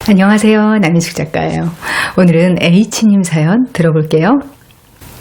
안녕하세요. 남인숙 작가예요. 오늘은 H님 사연 들어볼게요.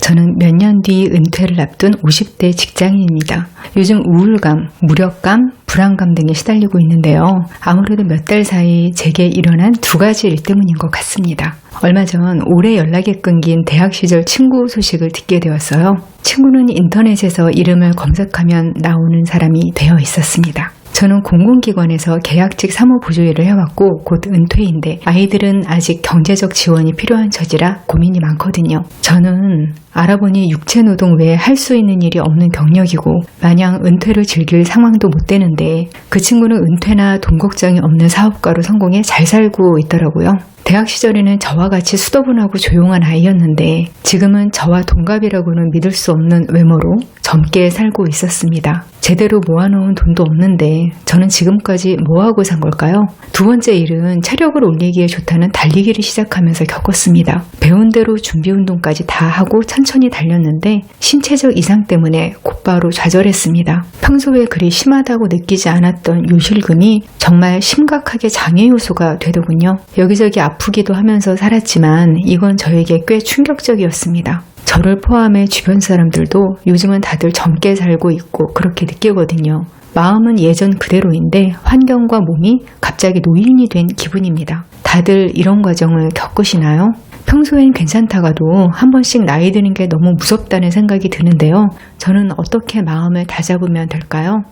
저는 몇 년 뒤 은퇴를 앞둔 50대 직장인입니다. 요즘 우울감, 무력감, 불안감 등에 시달리고 있는데요. 아무래도 몇 달 사이 제게 일어난 두 가지 일 때문인 것 같습니다. 얼마 전 오래 연락이 끊긴 대학 시절 친구 소식을 듣게 되었어요. 친구는 인터넷에서 이름을 검색하면 나오는 사람이 되어 있었습니다. 저는 공공기관에서 계약직 사무보조일을 해왔고 곧 은퇴인데 아이들은 아직 경제적 지원이 필요한 처지라 고민이 많거든요. 저는 알아보니 육체노동 외에 할 수 있는 일이 없는 경력이고 마냥 은퇴를 즐길 상황도 못 되는데 그 친구는 은퇴나 돈 걱정이 없는 사업가로 성공해 잘 살고 있더라고요. 대학 시절에는 저와 같이 수더분하고 조용한 아이였는데 지금은 저와 동갑이라고는 믿을 수 없는 외모로 젊게 살고 있었습니다. 제대로 모아놓은 돈도 없는데 저는 지금까지 뭐하고 산 걸까요? 두 번째 일은 체력을 올리기에 좋다는 달리기를 시작하면서 겪었습니다. 배운 대로 준비운동까지 다 하고 천천히 달렸는데 신체적 이상 때문에 곧바로 좌절했습니다. 평소에 그리 심하다고 느끼지 않았던 요실금이 정말 심각하게 장애 요소가 되더군요. 여기저기 아프기도 하면서 살았지만 이건 저에게 꽤 충격적이었습니다. 저를 포함해 주변 사람들도 요즘은 다들 젊게 살고 있고 그렇게 느끼거든요. 마음은 예전 그대로인데 환경과 몸이 갑자기 노인이 된 기분입니다. 다들 이런 과정을 겪으시나요? 평소엔 괜찮다가도 한 번씩 나이 드는 게 너무 무섭다는 생각이 드는데요. 저는 어떻게 마음을 다잡으면 될까요?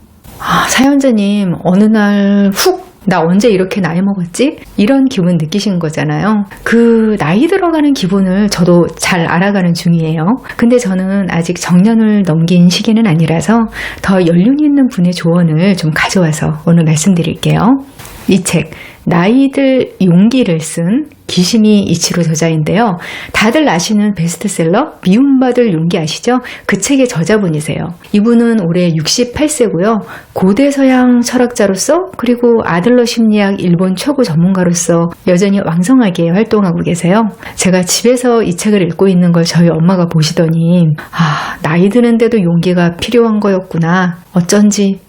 사연자님 어느 날 나 언제 이렇게 나이 먹었지? 이런 기분 느끼신 거잖아요. 그 나이 들어가는 기분을 저도 잘 알아가는 중이에요. 근데 저는 아직 정년을 넘긴 시기는 아니라서 더 연륜 있는 분의 조언을 좀 가져와서 오늘 말씀드릴게요. 이 책 나이들 용기를 쓴 기시미 이치로 저자인데요. 다들 아시는 베스트셀러 미움받을 용기 아시죠? 그 책의 저자분이세요. 이분은 올해 68세고요. 고대 서양 철학자로서 그리고 아들러 심리학 일본 최고 전문가로서 여전히 왕성하게 활동하고 계세요. 제가 집에서 이 책을 읽고 있는 걸 저희 엄마가 보시더니 나이 드는데도 용기가 필요한 거였구나. 어쩐지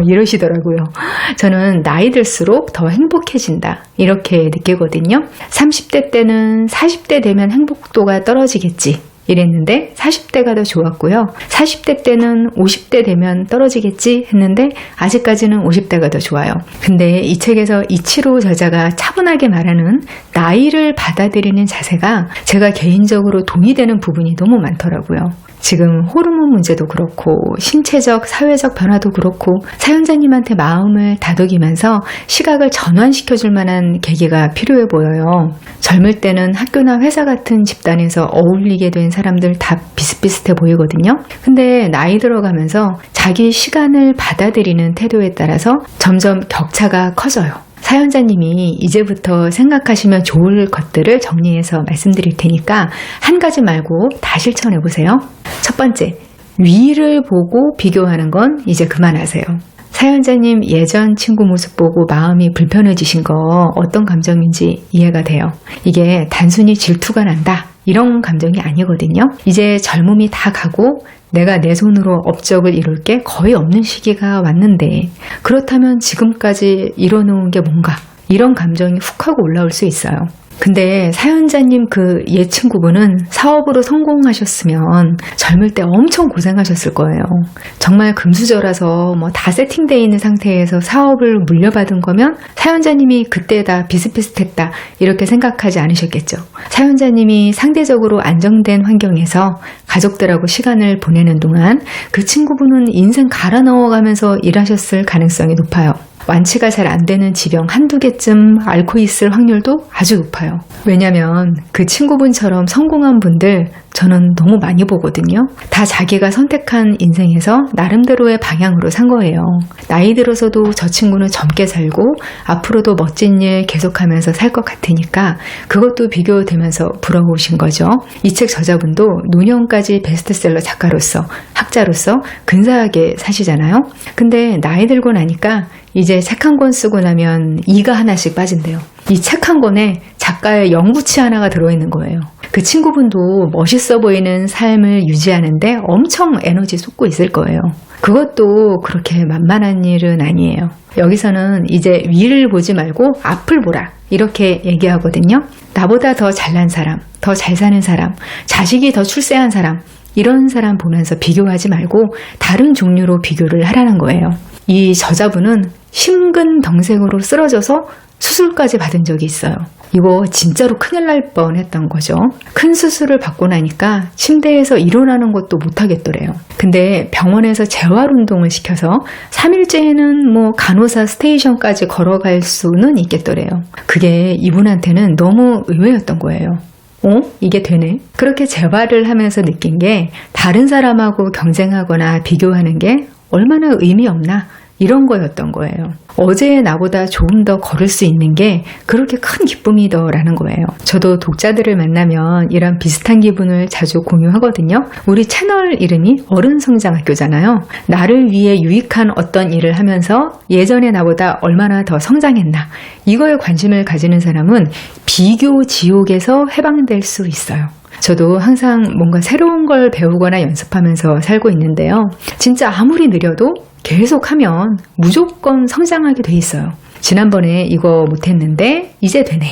이러시더라고요. 저는 나이 들수록 더 행복해진다 이렇게 느끼거든요. 30대 때는 40대 되면 행복도가 떨어지겠지 이랬는데 40대가 더 좋았고요. 40대 때는 50대 되면 떨어지겠지 했는데 아직까지는 50대가 더 좋아요. 근데 이 책에서 이치로 저자가 차분하게 말하는 나이를 받아들이는 자세가 제가 개인적으로 동의되는 부분이 너무 많더라고요. 지금 호르몬 문제도 그렇고 신체적, 사회적 변화도 그렇고 사연자님한테 마음을 다독이면서 시각을 전환시켜줄 만한 계기가 필요해 보여요. 젊을 때는 학교나 회사 같은 집단에서 어울리게 된 사람들 다 비슷비슷해 보이거든요. 근데 나이 들어가면서 자기 시간을 받아들이는 태도에 따라서 점점 격차가 커져요. 사연자님이 이제부터 생각하시면 좋을 것들을 정리해서 말씀드릴 테니까 한 가지 말고 다 실천해 보세요. 첫 번째, 위를 보고 비교하는 건 이제 그만하세요. 사연자님 예전 친구 모습 보고 마음이 불편해지신 거 어떤 감정인지 이해가 돼요. 이게 단순히 질투가 난다 이런 감정이 아니거든요. 이제 젊음이 다 가고 내가 내 손으로 업적을 이룰 게 거의 없는 시기가 왔는데 그렇다면 지금까지 이뤄놓은 게 뭔가 이런 감정이 훅 하고 올라올 수 있어요. 근데 사연자님 그 옛 친구분은 사업으로 성공하셨으면 젊을 때 엄청 고생하셨을 거예요. 정말 금수저라서 다 세팅되어 있는 상태에서 사업을 물려받은 거면 사연자님이 그때 다 비슷비슷했다 이렇게 생각하지 않으셨겠죠. 사연자님이 상대적으로 안정된 환경에서 가족들하고 시간을 보내는 동안 그 친구분은 인생 갈아 넣어가면서 일하셨을 가능성이 높아요. 완치가 잘 안 되는 지병 한두 개쯤 앓고 있을 확률도 아주 높아요. 왜냐면 그 친구분처럼 성공한 분들 저는 너무 많이 보거든요. 다 자기가 선택한 인생에서 나름대로의 방향으로 산 거예요. 나이 들어서도 저 친구는 젊게 살고 앞으로도 멋진 일 계속하면서 살 것 같으니까 그것도 비교되면서 부러우신 거죠. 이 책 저자분도 노년까지 베스트셀러 작가로서 학자로서 근사하게 사시잖아요. 근데 나이 들고 나니까 이제 책 한 권 쓰고 나면 이가 하나씩 빠진대요. 이 책 한 권에 작가의 영구치 하나가 들어있는 거예요. 그 친구분도 멋있어 보이는 삶을 유지하는데 엄청 에너지 쏟고 있을 거예요. 그것도 그렇게 만만한 일은 아니에요. 여기서는 이제 위를 보지 말고 앞을 보라 이렇게 얘기하거든요. 나보다 더 잘난 사람, 더 잘 사는 사람, 자식이 더 출세한 사람, 이런 사람 보면서 비교하지 말고 다른 종류로 비교를 하라는 거예요. 이 저자분은 심근병색으로 쓰러져서 수술까지 받은 적이 있어요. 이거 진짜로 큰일 날 뻔했던 거죠. 큰 수술을 받고 나니까 침대에서 일어나는 것도 못하겠더래요. 근데 병원에서 재활 운동을 시켜서 3일째에는 뭐 간호사 스테이션까지 걸어갈 수는 있겠더래요. 그게 이분한테는 너무 의외였던 거예요. 이게 되네? 그렇게 재활을 하면서 느낀 게 다른 사람하고 경쟁하거나 비교하는 게 얼마나 의미 없나 이런 거였던 거예요. 어제의 나보다 조금 더 걸을 수 있는 게 그렇게 큰 기쁨이더라는 거예요. 저도 독자들을 만나면 이런 비슷한 기분을 자주 공유하거든요. 우리 채널 이름이 어른성장학교잖아요. 나를 위해 유익한 어떤 일을 하면서 예전의 나보다 얼마나 더 성장했나 이거에 관심을 가지는 사람은 비교 지옥에서 해방될 수 있어요. 저도 항상 뭔가 새로운 걸 배우거나 연습하면서 살고 있는데요. 진짜 아무리 느려도 계속하면 무조건 성장하게 돼 있어요. 지난번에 이거 못했는데 이제 되네.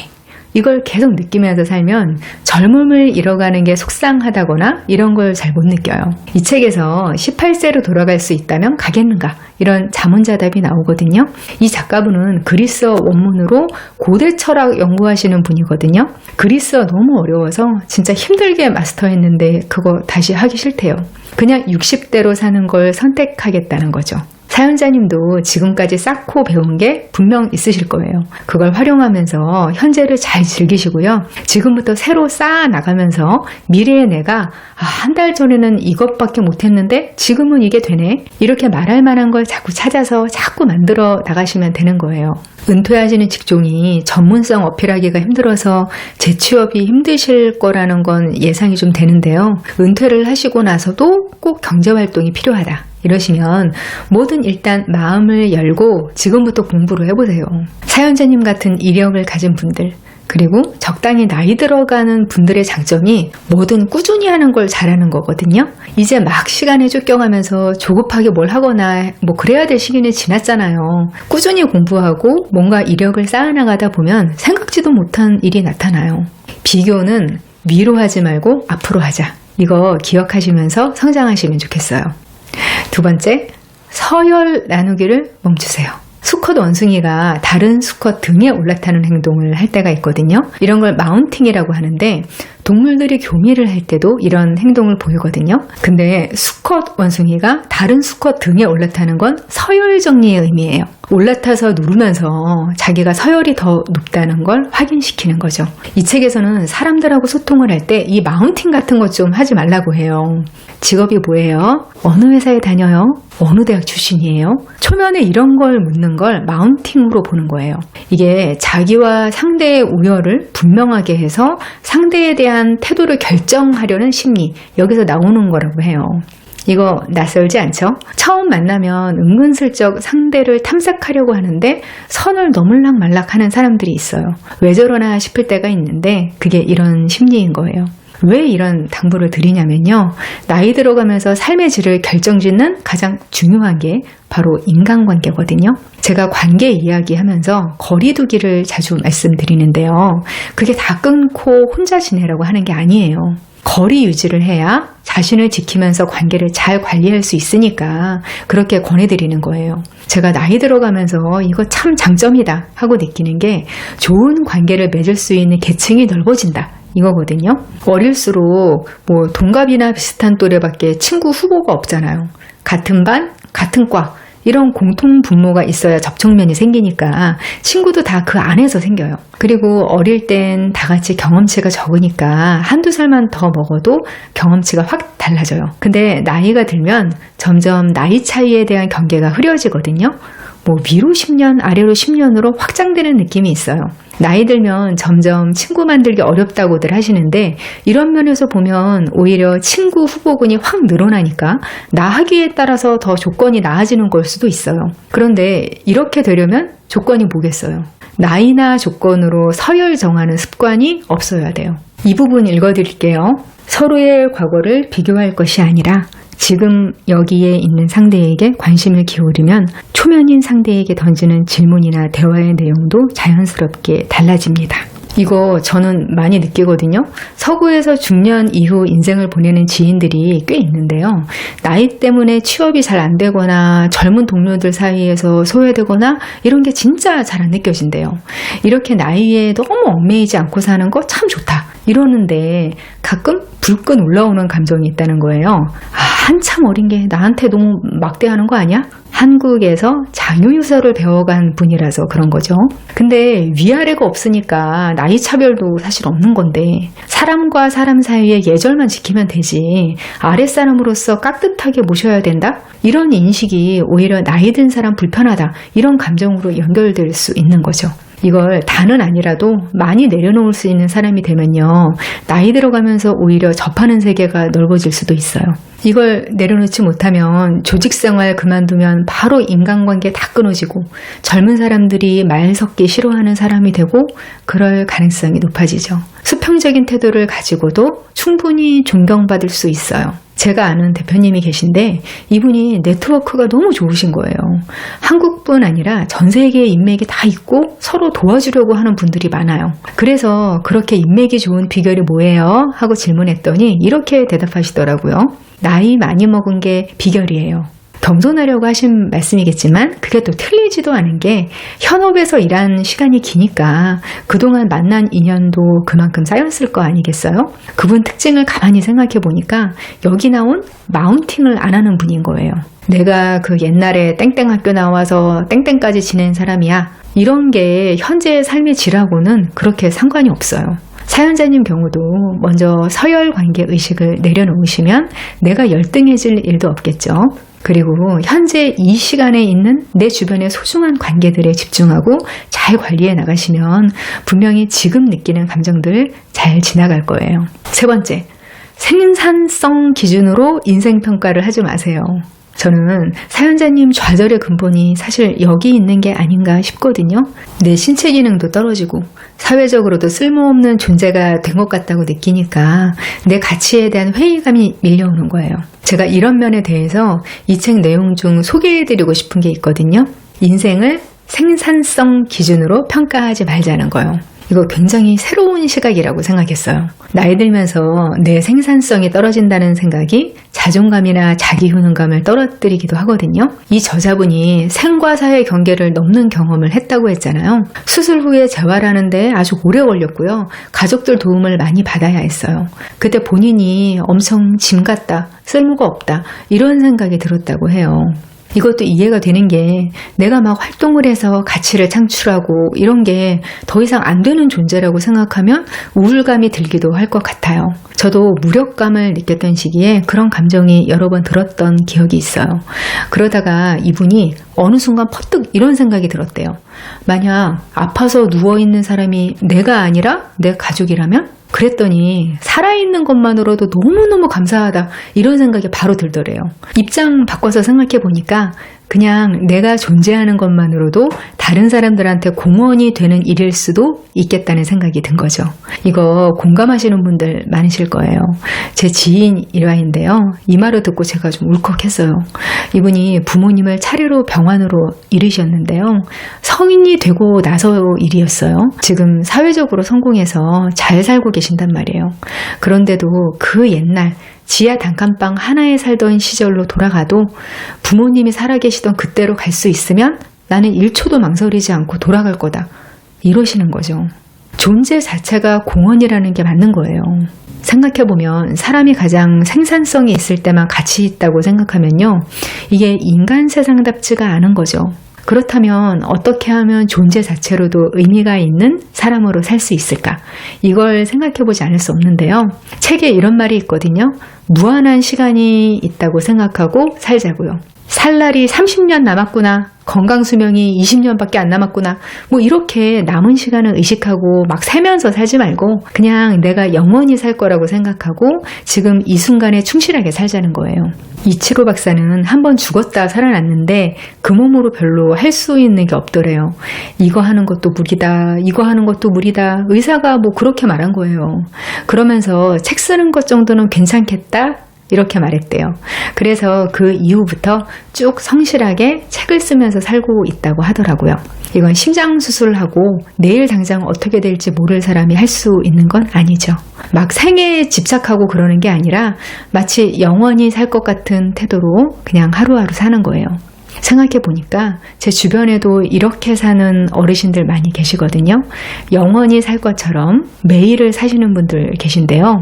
이걸 계속 느끼면서 살면 젊음을 잃어가는 게 속상하다거나 이런 걸 잘 못 느껴요. 이 책에서 18세로 돌아갈 수 있다면 가겠는가? 이런 자문자답이 나오거든요. 이 작가분은 그리스어 원문으로 고대 철학 연구하시는 분이거든요. 그리스어 너무 어려워서 진짜 힘들게 마스터했는데 그거 다시 하기 싫대요. 그냥 60대로 사는 걸 선택하겠다는 거죠. 사연자님도 지금까지 쌓고 배운 게 분명 있으실 거예요. 그걸 활용하면서 현재를 잘 즐기시고요. 지금부터 새로 쌓아 나가면서 미래의 내가 한 달 전에는 이것밖에 못했는데 지금은 이게 되네. 이렇게 말할 만한 걸 자꾸 찾아서 자꾸 만들어 나가시면 되는 거예요. 은퇴하시는 직종이 전문성 어필하기가 힘들어서 재취업이 힘드실 거라는 건 예상이 좀 되는데요. 은퇴를 하시고 나서도 꼭 경제활동이 필요하다. 이러시면 뭐든 일단 마음을 열고 지금부터 공부를 해보세요. 사연자님 같은 이력을 가진 분들 그리고 적당히 나이 들어가는 분들의 장점이 뭐든 꾸준히 하는 걸 잘하는 거거든요. 이제 막 시간에 쫓겨가면서 조급하게 뭘 하거나 뭐 그래야 될 시기는 지났잖아요. 꾸준히 공부하고 뭔가 이력을 쌓아나가다 보면 생각지도 못한 일이 나타나요. 비교는 위로 하지 말고 앞으로 하자. 이거 기억하시면서 성장하시면 좋겠어요. 두 번째, 서열 나누기를 멈추세요. 수컷 원숭이가 다른 수컷 등에 올라타는 행동을 할 때가 있거든요. 이런 걸 마운팅이라고 하는데 동물들이 교미를 할 때도 이런 행동을 보이거든요. 근데 수컷 원숭이가 다른 수컷 등에 올라타는 건 서열 정리의 의미예요. 올라타서 누르면서 자기가 서열이 더 높다는 걸 확인시키는 거죠. 이 책에서는 사람들하고 소통을 할 때 이 마운팅 같은 것 좀 하지 말라고 해요. 직업이 뭐예요? 어느 회사에 다녀요? 어느 대학 출신이에요? 초면에 이런 걸 묻는 걸 마운팅으로 보는 거예요. 이게 자기와 상대의 우열을 분명하게 해서 상대에 대한 태도를 결정하려는 심리, 여기서 나오는 거라고 해요. 이거 낯설지 않죠? 처음 만나면 은근슬쩍 상대를 탐색하려고 하는데 선을 넘을락 말락 하는 사람들이 있어요. 왜 저러나 싶을 때가 있는데 그게 이런 심리인 거예요. 왜 이런 당부를 드리냐면요. 나이 들어가면서 삶의 질을 결정짓는 가장 중요한 게 바로 인간관계거든요. 제가 관계 이야기하면서 거리두기를 자주 말씀드리는데요. 그게 다 끊고 혼자 지내라고 하는 게 아니에요. 거리 유지를 해야 자신을 지키면서 관계를 잘 관리할 수 있으니까 그렇게 권해드리는 거예요. 제가 나이 들어가면서 이거 참 장점이다 하고 느끼는 게 좋은 관계를 맺을 수 있는 계층이 넓어진다. 이거거든요. 어릴수록 뭐 동갑이나 비슷한 또래밖에 친구 후보가 없잖아요. 같은 반, 같은 과 이런 공통 분모가 있어야 접촉면이 생기니까 친구도 다 그 안에서 생겨요. 그리고 어릴 땐 다 같이 경험치가 적으니까 한두 살만 더 먹어도 경험치가 확 달라져요. 근데 나이가 들면 점점 나이 차이에 대한 경계가 흐려지거든요. 뭐 위로 10년, 아래로 10년으로 확장되는 느낌이 있어요. 나이 들면 점점 친구 만들기 어렵다고들 하시는데 이런 면에서 보면 오히려 친구 후보군이 확 늘어나니까 나하기에 따라서 더 조건이 나아지는 걸 수도 있어요. 그런데 이렇게 되려면 조건이 뭐겠어요? 나이나 조건으로 서열 정하는 습관이 없어야 돼요. 이 부분 읽어드릴게요. 서로의 과거를 비교할 것이 아니라 지금 여기에 있는 상대에게 관심을 기울이면 초면인 상대에게 던지는 질문이나 대화의 내용도 자연스럽게 달라집니다. 이거 저는 많이 느끼거든요. 서구에서 중년 이후 인생을 보내는 지인들이 꽤 있는데요. 나이 때문에 취업이 잘 안 되거나 젊은 동료들 사이에서 소외되거나 이런 게 진짜 잘 안 느껴진대요. 이렇게 나이에 너무 얽매이지 않고 사는 거 참 좋다 이러는데 가끔 불끈 올라오는 감정이 있다는 거예요. 한참 어린 게 나한테 너무 막대하는 거 아니야? 한국에서 장유유서를 배워간 분이라서 그런 거죠. 근데 위아래가 없으니까 나이 차별도 사실 없는 건데 사람과 사람 사이의 예절만 지키면 되지 아랫사람으로서 깍듯하게 모셔야 된다? 이런 인식이 오히려 나이 든 사람 불편하다 이런 감정으로 연결될 수 있는 거죠. 이걸 다는 아니라도 많이 내려놓을 수 있는 사람이 되면요. 나이 들어가면서 오히려 접하는 세계가 넓어질 수도 있어요. 이걸 내려놓지 못하면 조직생활 그만두면 바로 인간관계 다 끊어지고 젊은 사람들이 말 섞기 싫어하는 사람이 되고 그럴 가능성이 높아지죠. 수평적인 태도를 가지고도 충분히 존경받을 수 있어요. 제가 아는 대표님이 계신데 이분이 네트워크가 너무 좋으신 거예요. 한국뿐 아니라 전 세계에 인맥이 다 있고 서로 도와주려고 하는 분들이 많아요. 그래서 그렇게 인맥이 좋은 비결이 뭐예요? 하고 질문했더니 이렇게 대답하시더라고요. 나이 많이 먹은 게 비결이에요. 겸손하려고 하신 말씀이겠지만 그게 또 틀리지도 않은 게 현업에서 일한 시간이 기니까 그동안 만난 인연도 그만큼 쌓였을 거 아니겠어요? 그분 특징을 가만히 생각해 보니까 여기 나온 마운팅을 안 하는 분인 거예요. 내가 그 옛날에 땡땡 학교 나와서 땡땡까지 지낸 사람이야. 이런 게 현재의 삶의 질하고는 그렇게 상관이 없어요. 사연자님 경우도 먼저 서열 관계 의식을 내려놓으시면 내가 열등해질 일도 없겠죠. 그리고 현재 이 시간에 있는 내 주변의 소중한 관계들에 집중하고 잘 관리해 나가시면 분명히 지금 느끼는 감정들 잘 지나갈 거예요. 세 번째, 생산성 기준으로 인생평가를 하지 마세요. 저는 사연자님 좌절의 근본이 사실 여기 있는 게 아닌가 싶거든요. 내 신체 기능도 떨어지고 사회적으로도 쓸모없는 존재가 된 것 같다고 느끼니까 내 가치에 대한 회의감이 밀려오는 거예요. 제가 이런 면에 대해서 이 책 내용 중 소개해드리고 싶은 게 있거든요. 인생을 생산성 기준으로 평가하지 말자는 거예요. 이거 굉장히 새로운 시각이라고 생각했어요. 나이 들면서 내 생산성이 떨어진다는 생각이 자존감이나 자기 효능감을 떨어뜨리기도 하거든요. 이 저자분이 생과 사의 경계를 넘는 경험을 했다고 했잖아요. 수술 후에 재활하는데 아주 오래 걸렸고요. 가족들 도움을 많이 받아야 했어요. 그때 본인이 엄청 짐 같다, 쓸모가 없다 이런 생각이 들었다고 해요. 이것도 이해가 되는 게 내가 막 활동을 해서 가치를 창출하고 이런 게 더 이상 안 되는 존재라고 생각하면 우울감이 들기도 할 것 같아요. 저도 무력감을 느꼈던 시기에 그런 감정이 여러 번 들었던 기억이 있어요. 그러다가 이분이 어느 순간 퍼뜩 이런 생각이 들었대요. 만약 아파서 누워있는 사람이 내가 아니라 내 가족이라면? 그랬더니 살아있는 것만으로도 너무너무 감사하다 이런 생각이 바로 들더래요. 입장 바꿔서 생각해 보니까 그냥 내가 존재하는 것만으로도 다른 사람들한테 공헌이 되는 일일 수도 있겠다는 생각이 든 거죠. 이거 공감하시는 분들 많으실 거예요. 제 지인 일화인데요. 이 말을 듣고 제가 좀 울컥했어요. 이분이 부모님을 차례로 병원으로 이르셨는데요. 성인이 되고 나서 일이었어요. 지금 사회적으로 성공해서 잘 살고 계신단 말이에요. 그런데도 그 옛날 지하 단칸방 하나에 살던 시절로 돌아가도 부모님이 살아계시던 그때로 갈 수 있으면 나는 1초도 망설이지 않고 돌아갈 거다. 이러시는 거죠. 존재 자체가 공헌이라는 게 맞는 거예요. 생각해보면 사람이 가장 생산성이 있을 때만 가치 있다고 생각하면요. 이게 인간 세상답지가 않은 거죠. 그렇다면 어떻게 하면 존재 자체로도 의미가 있는 사람으로 살 수 있을까? 이걸 생각해보지 않을 수 없는데요. 책에 이런 말이 있거든요. 무한한 시간이 있다고 생각하고 살자고요. 살 날이 30년 남았구나. 건강 수명이 20년밖에 안 남았구나. 뭐 이렇게 남은 시간을 의식하고 막 세면서 살지 말고 그냥 내가 영원히 살 거라고 생각하고 지금 이 순간에 충실하게 살자는 거예요. 이치로 박사는 한번 죽었다 살아났는데 그 몸으로 별로 할 수 있는 게 없더래요. 이거 하는 것도 무리다. 이거 하는 것도 무리다. 의사가 뭐 그렇게 말한 거예요. 그러면서 책 쓰는 것 정도는 괜찮겠다. 이렇게 말했대요. 그래서 그 이후부터 쭉 성실하게 책을 쓰면서 살고 있다고 하더라고요. 이건 심장 수술하고 내일 당장 어떻게 될지 모를 사람이 할 수 있는 건 아니죠. 막 생애에 집착하고 그러는 게 아니라 마치 영원히 살 것 같은 태도로 그냥 하루하루 사는 거예요. 생각해 보니까 제 주변에도 이렇게 사는 어르신들 많이 계시거든요. 영원히 살 것처럼 매일을 사시는 분들 계신데요.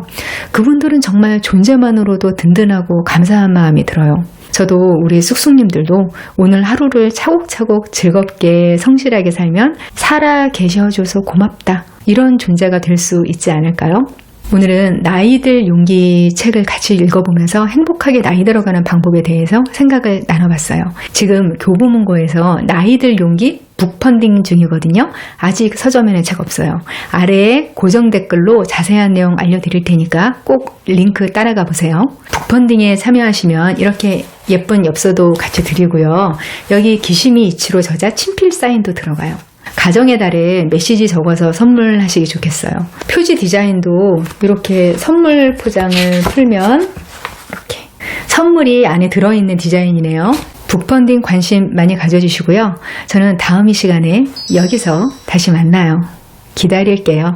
그분들은 정말 존재만으로도 든든하고 감사한 마음이 들어요. 저도 우리 쑥쑥님들도 오늘 하루를 차곡차곡 즐겁게 성실하게 살면 살아 계셔줘서 고맙다, 이런 존재가 될 수 있지 않을까요? 오늘은 나이들 용기 책을 같이 읽어보면서 행복하게 나이 들어가는 방법에 대해서 생각을 나눠봤어요. 지금 교보문고에서 나이들 용기 북펀딩 중이거든요. 아직 서점에는 책 없어요. 아래에 고정 댓글로 자세한 내용 알려드릴 테니까 꼭 링크 따라가 보세요. 북펀딩에 참여하시면 이렇게 예쁜 엽서도 같이 드리고요. 여기 기시미 이치로 저자 친필 사인도 들어가요. 가정의 달에 메시지 적어서 선물하시기 좋겠어요. 표지 디자인도 이렇게 선물 포장을 풀면 이렇게 선물이 안에 들어있는 디자인이네요. 북펀딩 관심 많이 가져주시고요. 저는 다음 이 시간에 여기서 다시 만나요. 기다릴게요.